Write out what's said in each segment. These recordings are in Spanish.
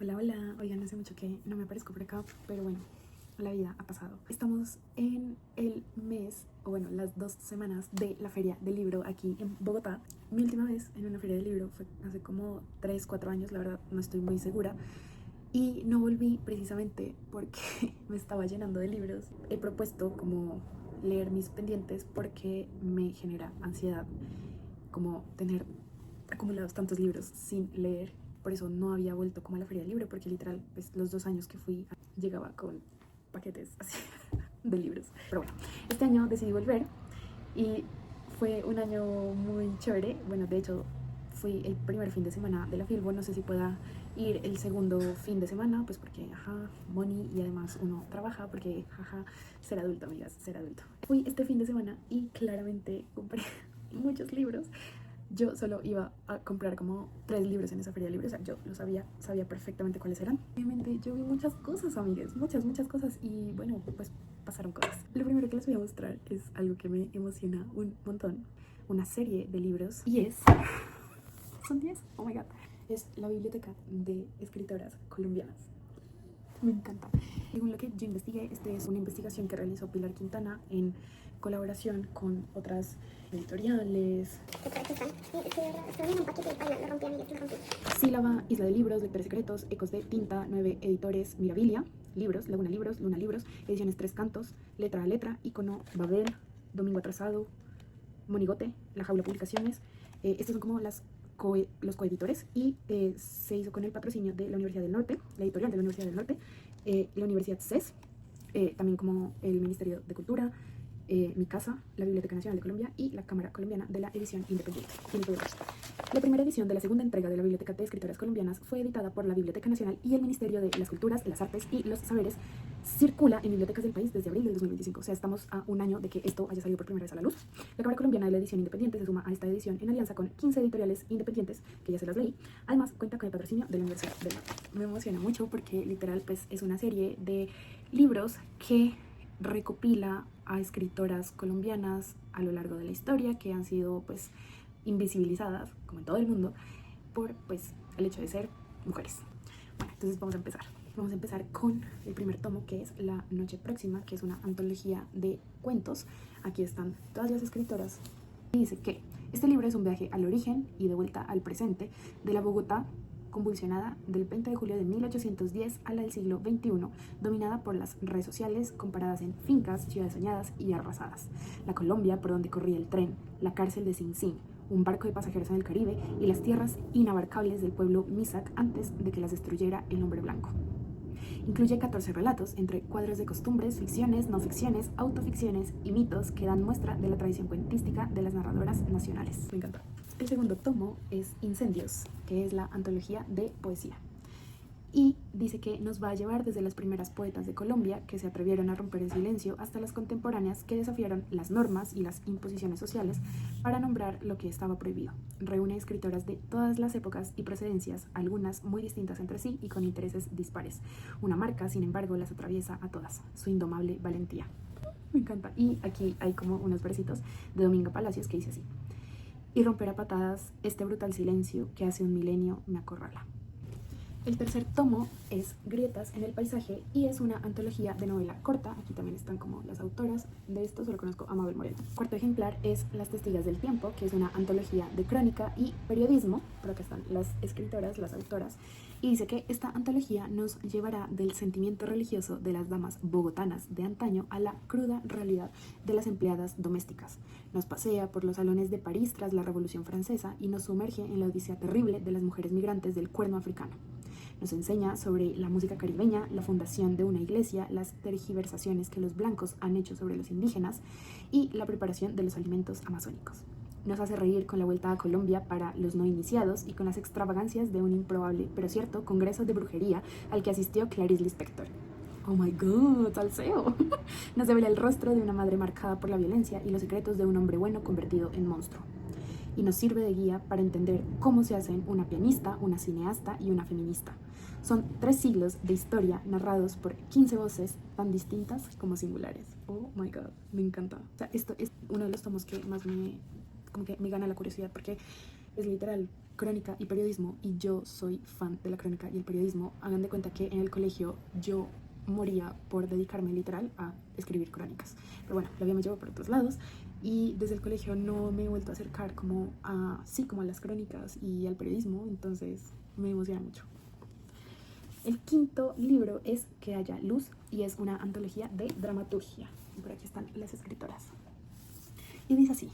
Hola, hola. Oigan, hace mucho que no me aparezco por acá, pero bueno, la vida ha pasado. Estamos en el mes, o bueno, las 2 semanas de la feria del libro aquí en Bogotá. Mi última vez en una feria del libro fue hace como 3, 4 años, la verdad no estoy muy segura. Y no volví precisamente porque me estaba llenando de libros. He propuesto como leer mis pendientes porque me genera ansiedad como tener acumulados tantos libros sin leer. Por eso no había vuelto como a la feria del libro, porque literal, pues los 2 años que fui llegaba con paquetes así de libros. Pero bueno, este año decidí volver y fue un año muy chévere. Bueno, de hecho, fui el primer fin de semana de la Filbo. No sé si pueda ir el segundo fin de semana, pues porque, ajá, money, y además uno trabaja porque, jaja, ser adulto, amigas, ser adulto. Fui este fin de semana y claramente compré muchos libros. Yo solo iba a comprar como 3 libros en esa feria de libros, o sea, yo lo sabía perfectamente cuáles eran. Obviamente yo vi muchas cosas, amigues, muchas cosas, y bueno, pues pasaron cosas. Lo primero que les voy a mostrar es algo que me emociona un montón, una serie de libros, y son 10, oh my god, es la biblioteca de escritoras colombianas. Me encanta. Según lo que yo investigué, esta es una investigación que realizó Pilar Quintana en colaboración con otras editoriales. Sílaba, Isla de Libros, Lectores Secretos, Ecos de Tinta, 9 Editores, Mirabilia, Libros, Laguna Libros, Luna Libros, Ediciones Tres Cantos, Letra a Letra, Icono, Babel, Domingo Atrasado, Monigote, La Jaula Publicaciones. Estos son como los coeditores, y se hizo con el patrocinio de la Universidad del Norte, la editorial de la Universidad del Norte, la Universidad CES, también como el Ministerio de Cultura, mi casa, la Biblioteca Nacional de Colombia y la Cámara Colombiana de la Edición Independiente. La primera edición de la segunda entrega de la Biblioteca de Escritoras Colombianas fue editada por la Biblioteca Nacional y el Ministerio de las Culturas, las Artes y los Saberes. Circula en bibliotecas del país desde abril del 2025, o sea, estamos a un año de que esto haya salido por primera vez a la luz. La Cámara Colombiana de la Edición Independiente se suma a esta edición en alianza con 15 editoriales independientes, que ya se las leí. Además, cuenta con el patrocinio de la Universidad del Norte. Me emociona mucho porque literal pues es una serie de libros que recopila a escritoras colombianas a lo largo de la historia, que han sido pues invisibilizadas, como en todo el mundo, por pues el hecho de ser mujeres. Bueno, entonces vamos a empezar. Vamos a empezar con el primer tomo, que es La Noche Próxima, que es una antología de cuentos. Aquí están todas las escritoras. Y dice que este libro es un viaje al origen y de vuelta al presente de la Bogotá convulsionada del 20 de julio de 1810 a la del siglo XXI, dominada por las redes sociales, comparadas en fincas, ciudades soñadas y arrasadas. La Colombia por donde corría el tren, la cárcel de Sing Sing, un barco de pasajeros en el Caribe y las tierras inabarcables del pueblo Misak antes de que las destruyera el hombre blanco. Incluye 14 relatos entre cuadros de costumbres, ficciones, no ficciones, autoficciones y mitos que dan muestra de la tradición cuentística de las narradoras nacionales. Me encanta. El segundo tomo es Incendios, que es la antología de poesía. Y dice que nos va a llevar desde las primeras poetas de Colombia que se atrevieron a romper el silencio hasta las contemporáneas que desafiaron las normas y las imposiciones sociales para nombrar lo que estaba prohibido. Reúne escritoras de todas las épocas y procedencias, algunas muy distintas entre sí y con intereses dispares. Una marca, sin embargo, las atraviesa a todas: su indomable valentía. Me encanta. Y aquí hay como unos versitos de Domingo Palacios que dice así: y romper a patadas este brutal silencio que hace un milenio me acorrala. El tercer tomo es Grietas en el paisaje y es una antología de novela corta. Aquí también están como las autoras de esto, solo conozco a Mabel Moreno. Cuarto ejemplar es Las Testigas del Tiempo, que es una antología de crónica y periodismo. Por acá están las escritoras, las autoras. Y dice que esta antología nos llevará del sentimiento religioso de las damas bogotanas de antaño a la cruda realidad de las empleadas domésticas. Nos pasea por los salones de París tras la Revolución Francesa y nos sumerge en la odisea terrible de las mujeres migrantes del Cuerno africano. Nos enseña sobre la música caribeña, la fundación de una iglesia, las tergiversaciones que los blancos han hecho sobre los indígenas y la preparación de los alimentos amazónicos. Nos hace reír con la vuelta a Colombia para los no iniciados y con las extravagancias de un improbable pero cierto congreso de brujería al que asistió Clarice Lispector. Oh my god, salseo. Nos revela el rostro de una madre marcada por la violencia y los secretos de un hombre bueno convertido en monstruo. Y nos sirve de guía para entender cómo se hacen una pianista, una cineasta y una feminista. Son 3 siglos de historia narrados por 15 voces tan distintas como singulares. Oh my god, me encanta. O sea, esto es uno de los tomos que más como que me gana la curiosidad, porque es literal crónica y periodismo y yo soy fan de la crónica y el periodismo. Hagan de cuenta que en el colegio yo moría por dedicarme literal a escribir crónicas. Pero bueno, la vida me llevó por otros lados y desde el colegio no me he vuelto a acercar como a las crónicas y al periodismo, entonces me emociona mucho. El quinto libro es Que haya luz y es una antología de dramaturgia. Y por aquí están las escritoras. Y dice así: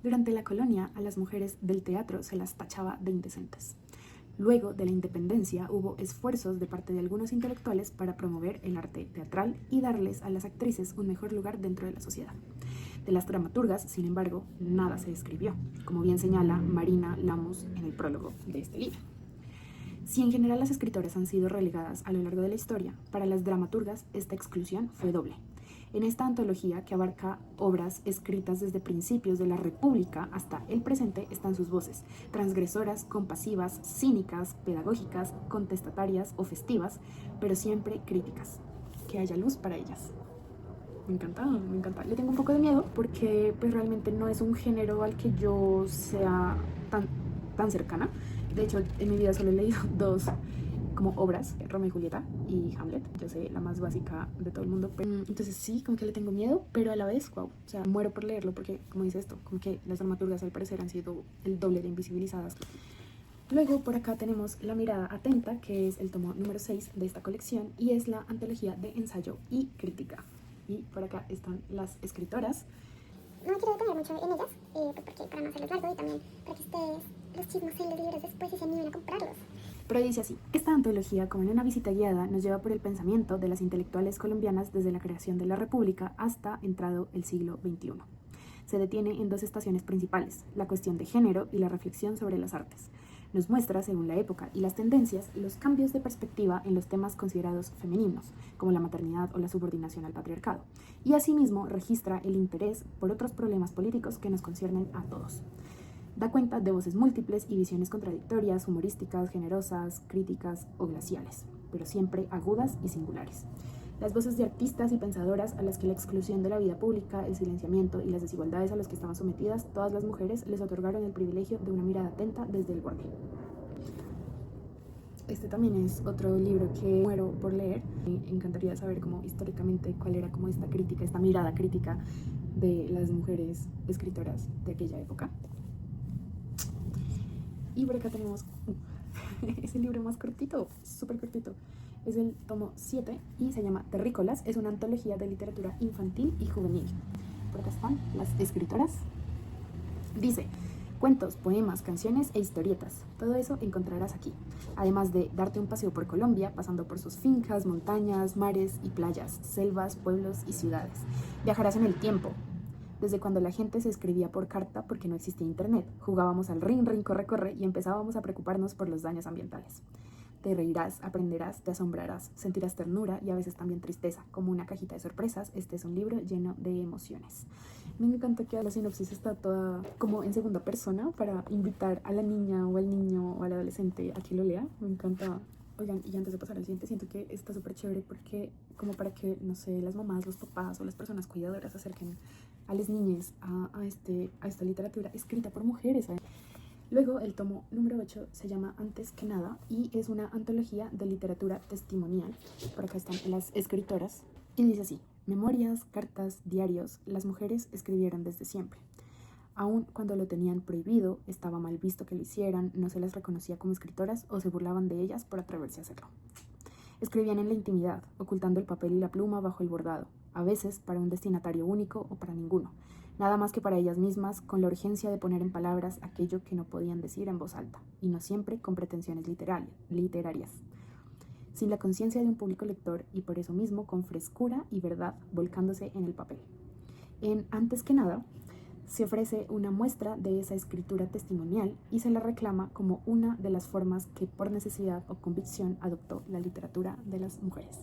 durante la colonia a las mujeres del teatro se las tachaba de indecentes. Luego de la independencia hubo esfuerzos de parte de algunos intelectuales para promover el arte teatral y darles a las actrices un mejor lugar dentro de la sociedad. De las dramaturgas, sin embargo, nada se escribió, como bien señala Marina Lamus en el prólogo de este libro. Si en general las escritoras han sido relegadas a lo largo de la historia, para las dramaturgas esta exclusión fue doble. En esta antología, que abarca obras escritas desde principios de la República hasta el presente, están sus voces, transgresoras, compasivas, cínicas, pedagógicas, contestatarias o festivas, pero siempre críticas. Que haya luz para ellas. Me encanta, me encanta. Le tengo un poco de miedo porque pues realmente no es un género al que yo sea tan cercana. De hecho, en mi vida solo he leído dos como obras, Romeo y Julieta y Hamlet. Yo sé, la más básica de todo el mundo. Pero, entonces sí, como que le tengo miedo, pero a la vez, wow, o sea, muero por leerlo porque, como dice esto, como que las dramaturgas al parecer han sido el doble de invisibilizadas. Luego por acá tenemos La mirada atenta, que es el tomo número 6 de esta colección y es la antología de ensayo y crítica. Y por acá están las escritoras. No me quiero detener mucho en ellas, porque para no hacerlos largo y también para que ustedes los chismos y los libros después y se animen a comprarlos. Pero dice así: esta antología, como en una visita guiada, nos lleva por el pensamiento de las intelectuales colombianas desde la creación de la República hasta entrado el siglo XXI. Se detiene en dos estaciones principales, la cuestión de género y la reflexión sobre las artes. Nos muestra, según la época y las tendencias, los cambios de perspectiva en los temas considerados femeninos, como la maternidad o la subordinación al patriarcado, y asimismo registra el interés por otros problemas políticos que nos conciernen a todos. Da cuenta de voces múltiples y visiones contradictorias, humorísticas, generosas, críticas o glaciales, pero siempre agudas y singulares. Las voces de artistas y pensadoras a las que la exclusión de la vida pública, el silenciamiento y las desigualdades a las que estaban sometidas todas las mujeres les otorgaron el privilegio de una mirada atenta desde el borde. Este también es otro libro que muero por leer. Me encantaría saber como históricamente cuál era como esta crítica, esta mirada crítica de las mujeres escritoras de aquella época. Y por acá tenemos es el libro más cortito, súper cortito. Es el tomo 7 y se llama Terrícolas. Es una antología de literatura infantil y juvenil. Por acá están las escritoras. Dice: cuentos, poemas, canciones e historietas. Todo eso encontrarás aquí. Además de darte un paseo por Colombia, pasando por sus fincas, montañas, mares y playas, selvas, pueblos y ciudades. Viajarás en el tiempo. Desde cuando la gente se escribía por carta porque no existía internet, jugábamos al rin, rin, corre, corre y empezábamos a preocuparnos por los daños ambientales. Te reirás, aprenderás, te asombrarás, sentirás ternura y a veces también tristeza. Como una cajita de sorpresas, este es un libro lleno de emociones. Me encanta que la sinopsis está toda como en segunda persona para invitar a la niña o al niño o al adolescente a que lo lea. Me encanta. Oigan, y antes de pasar al siguiente, siento que está súper chévere porque como para que, no sé, las mamás, los papás o las personas cuidadoras acerquen a las niñas a esta literatura escrita por mujeres, ¿sabes? Luego, el tomo número 8 se llama Antes que nada y es una antología de literatura testimonial. Por acá están las escritoras y dice así: memorias, cartas, diarios, las mujeres escribieron desde siempre. Aun cuando lo tenían prohibido, estaba mal visto que lo hicieran, no se las reconocía como escritoras o se burlaban de ellas por atreverse a hacerlo. Escribían en la intimidad, ocultando el papel y la pluma bajo el bordado, a veces para un destinatario único o para ninguno, nada más que para ellas mismas, con la urgencia de poner en palabras aquello que no podían decir en voz alta, y no siempre con pretensiones literarias, sin la conciencia de un público lector y por eso mismo con frescura y verdad volcándose en el papel. En Antes que nada, se ofrece una muestra de esa escritura testimonial y se la reclama como una de las formas que por necesidad o convicción adoptó la literatura de las mujeres.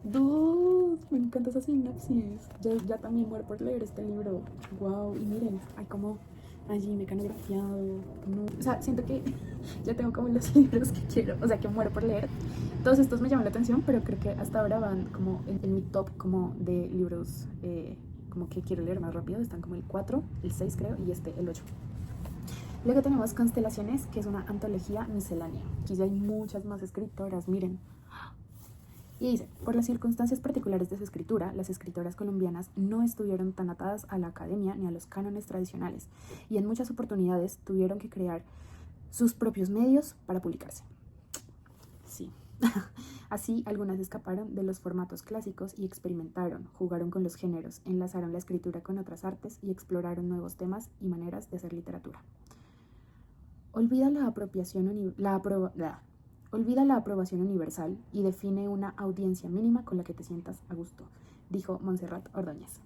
¡Dude! Me encanta esa sinopsis. Ya también muero por leer este libro. ¡Wow! Y miren, hay como allí mecanografiado. No. O sea, siento que ya tengo como los libros que quiero, o sea, que muero por leer. Todos estos me llaman la atención, pero creo que hasta ahora van como en mi top como de libros como que quiero leer más rápido. Están como el 4, el 6 creo, y el 8. Luego tenemos Constelaciones, que es una antología miscelánea. Aquí ya hay muchas más escritoras, miren. Y dice, por las circunstancias particulares de su escritura, las escritoras colombianas no estuvieron tan atadas a la academia ni a los cánones tradicionales, y en muchas oportunidades tuvieron que crear sus propios medios para publicarse. Sí. Así, algunas escaparon de los formatos clásicos y experimentaron, jugaron con los géneros, enlazaron la escritura con otras artes y exploraron nuevos temas y maneras de hacer literatura. Olvida la apropiación universal y define una audiencia mínima con la que te sientas a gusto, dijo Montserrat Ordóñez.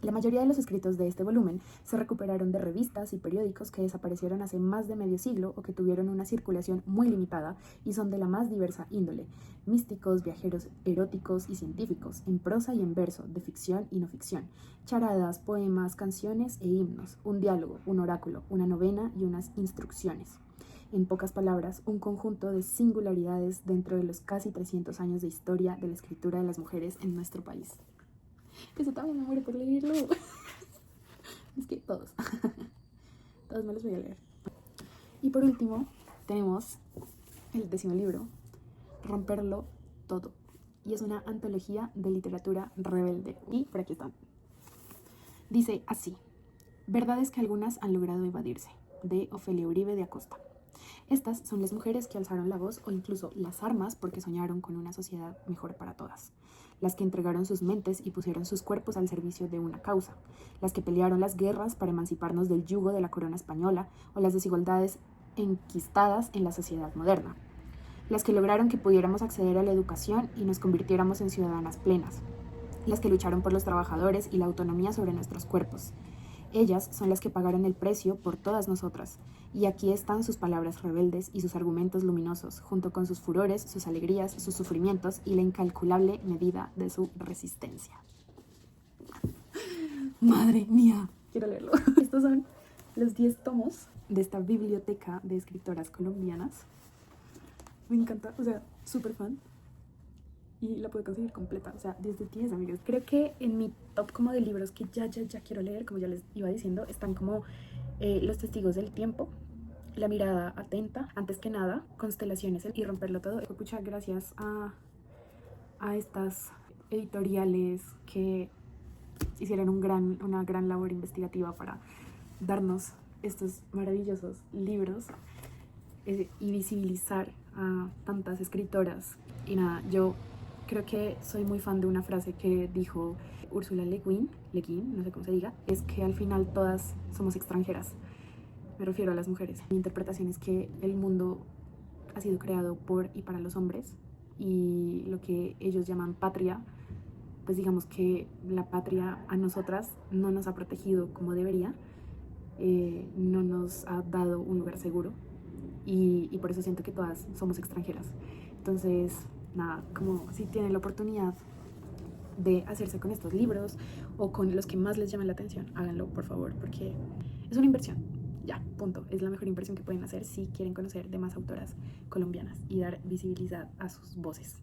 La mayoría de los escritos de este volumen se recuperaron de revistas y periódicos que desaparecieron hace más de medio siglo o que tuvieron una circulación muy limitada y son de la más diversa índole: místicos, viajeros eróticos y científicos, en prosa y en verso, de ficción y no ficción, charadas, poemas, canciones e himnos, un diálogo, un oráculo, una novena y unas instrucciones. En pocas palabras, un conjunto de singularidades dentro de los casi 300 años de historia de la escritura de las mujeres en nuestro país. Eso también me muero por leerlo. Es que todos me los voy a leer. Y por último, tenemos el 10º libro, Romperlo Todo. Y es una antología de literatura rebelde. Y por aquí están. Dice así: Verdad es que algunas han logrado evadirse, de Ofelia Uribe de Acosta. Estas son las mujeres que alzaron la voz o incluso las armas porque soñaron con una sociedad mejor para todas. Las que entregaron sus mentes y pusieron sus cuerpos al servicio de una causa. Las que pelearon las guerras para emanciparnos del yugo de la corona española o las desigualdades enquistadas en la sociedad moderna. Las que lograron que pudiéramos acceder a la educación y nos convirtiéramos en ciudadanas plenas. Las que lucharon por los trabajadores y la autonomía sobre nuestros cuerpos. Ellas son las que pagaron el precio por todas nosotras, y aquí están sus palabras rebeldes y sus argumentos luminosos, junto con sus furores, sus alegrías, sus sufrimientos y la incalculable medida de su resistencia. ¡Madre mía! Quiero leerlo. Estos son los 10 tomos de esta biblioteca de escritoras colombianas. Me encanta, o sea, súper fan. Y la puedo conseguir completa, o sea, 10 de 10, amigos. Creo que en mi top como de libros que ya quiero leer, como ya les iba diciendo, están como Los testigos del tiempo, La mirada atenta, Antes que nada, Constelaciones y Romperlo todo. Muchas gracias a estas editoriales que hicieron una gran labor investigativa para darnos estos maravillosos libros y visibilizar a tantas escritoras. Y nada, yo creo que soy muy fan de una frase que dijo Ursula Le Guin, no sé cómo se diga, es que al final todas somos extranjeras. Me refiero a las mujeres. Mi interpretación es que el mundo ha sido creado por y para los hombres, y lo que ellos llaman patria, pues digamos que la patria a nosotras no nos ha protegido como debería, no nos ha dado un lugar seguro, y por eso siento que todas somos extranjeras. Entonces, nada, como si tienen la oportunidad de hacerse con estos libros o con los que más les llamen la atención, háganlo, por favor, porque es una inversión. Ya, punto. Es la mejor inversión que pueden hacer si quieren conocer de más autoras colombianas y dar visibilidad a sus voces.